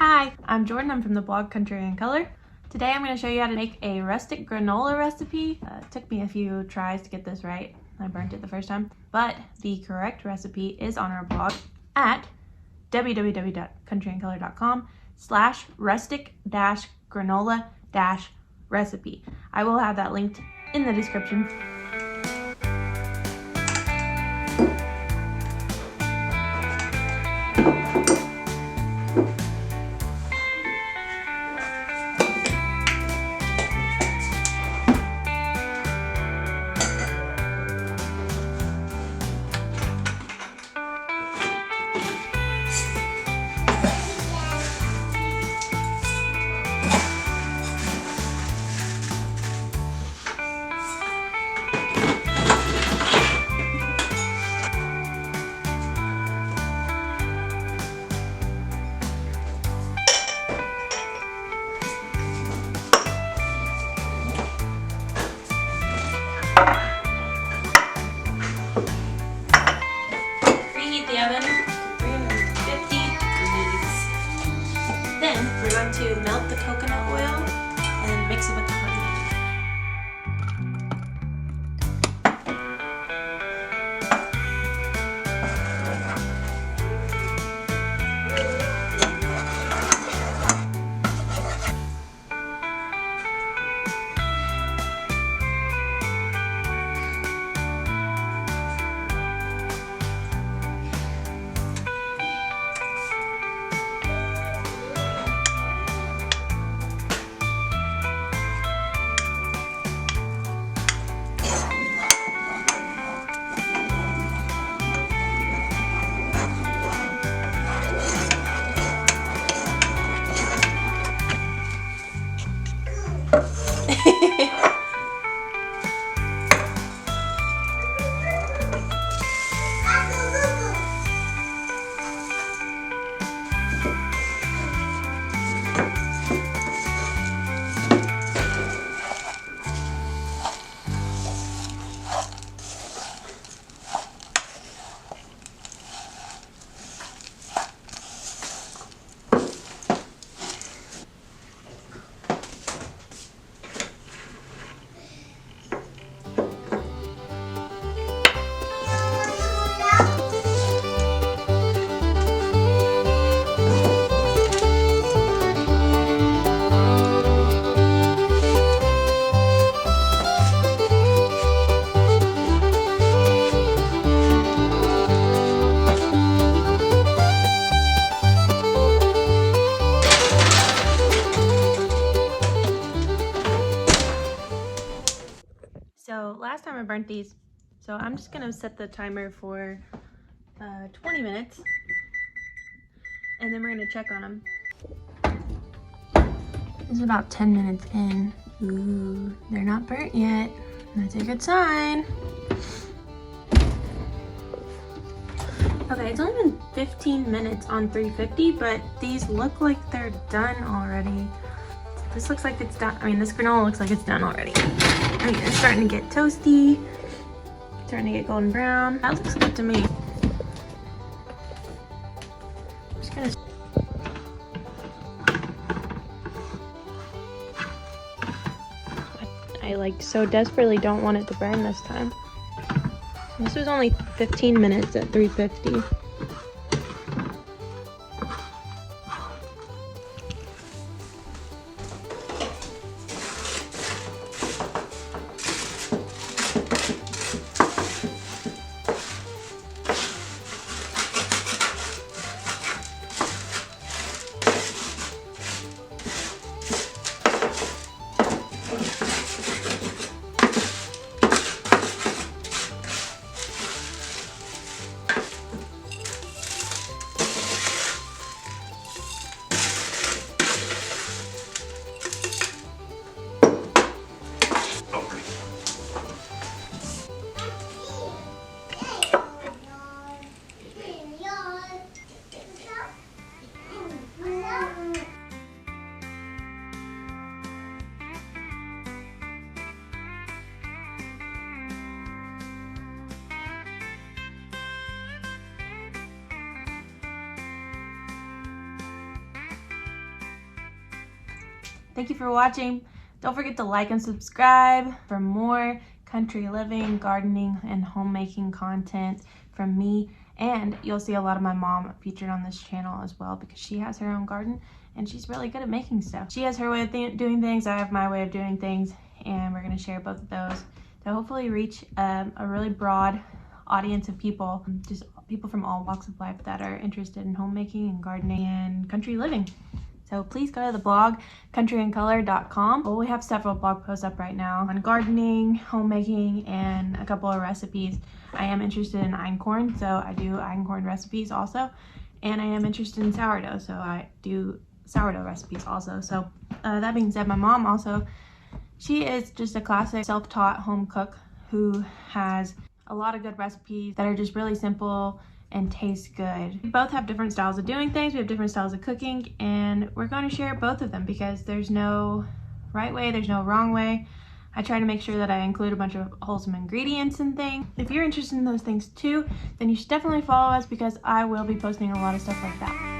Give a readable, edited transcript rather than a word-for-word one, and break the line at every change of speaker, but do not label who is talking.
Hi, I'm Jordan. I'm from the blog Country in Color. Today I'm going to show you how to make a rustic granola recipe. It took me a few tries to get this right. I burnt it the first time. But the correct recipe is on our blog at www.countryandcolor.com/rustic-granola-recipe. I will have that linked in the description. Preheat the oven to 350 degrees. Then we're going to melt the coconut oil and mix it with the honey. So last time I burnt these, so I'm just gonna set the timer for 20 minutes and then we're gonna check on them. This is about 10 minutes in. Ooh, they're not burnt yet. That's a good sign. Okay, it's only been 15 minutes on 350, but these look like they're done already. This looks like it's done. I mean, this granola looks like it's done already. I mean, it's starting to get toasty, starting to get golden brown. That looks good to me. I'm just gonna. I like so desperately don't want it to burn this time. This was only 15 minutes at 350. Thank you for watching. Don't forget to like and subscribe for more country living, gardening, and homemaking content from me. And you'll see a lot of my mom featured on this channel as well, because she has her own garden and she's really good at making stuff. She has her way of doing things, I have my way of doing things, and we're gonna share both of those to hopefully reach a really broad audience of people, just people from all walks of life that are interested in homemaking and gardening and country living. So please go to the blog, countryandcolor.com. Well, we have several blog posts up right now on gardening, homemaking, and a couple of recipes. I am interested in einkorn, so I do einkorn recipes also. And I am interested in sourdough, so I do sourdough recipes also. So that being said, my mom also, she is just a classic self-taught home cook who has a lot of good recipes that are just really simple and taste good. We both have different styles of doing things, we have different styles of cooking, and we're going to share both of them because there's no right way, there's no wrong way. I try to make sure that I include a bunch of wholesome ingredients and things. If you're interested in those things too, then you should definitely follow us because I will be posting a lot of stuff like that.